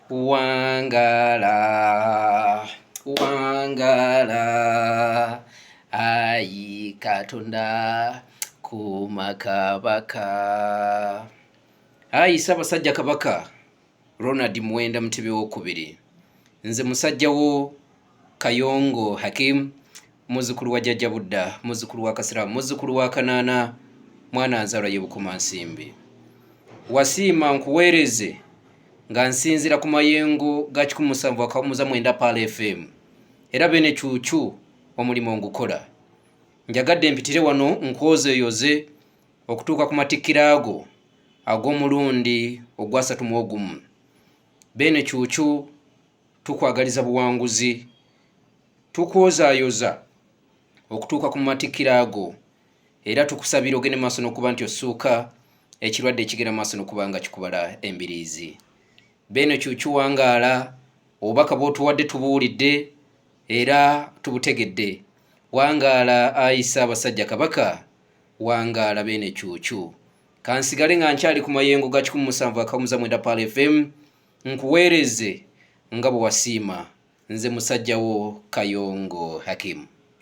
wangala ayi Katonda kumakabaka. Ayi Ssaabasajja Kabaka Ronald Muwenda Mutebi II, nze musajja wo Kayongo Hakim, muzzukulu wa Jjajja Budda, muzzukulu wa Kasiraamu, muzzukulu wa Kanaana, mwana nzaalwa ye Bukomansimbi. Wasiima nkuweereze nga nsinzira ku mayengo ga 107.9 Paala FM era bene cuucu omulimu ngukola. Njagadde mpitire wano nkwozeeyoze okutuuka ku matikkiro ago ag'omulundi ogwa 31. Bene cuucu tukwagaliza buwanguzi, tukwozaayoza okutuuka ku matikkiro ago era tukusabira ogende maaso n'okuba nti ossuuka ekirwadde ekigenda maaso n'okuba nga kikubala embiriizi. Bene cuucu wangaala, obubaka bw'otuwadde tubuwulidde era tubutegedde. Wangaala Ayi Ssaabasajja Kabaka, wangaala bene cuucu. Kansigale nga nkyali ku mayengo ga 107.9 Paala FM nkuweereze nga bwe wasiima. Nze musajja wo Kayongo Hakim.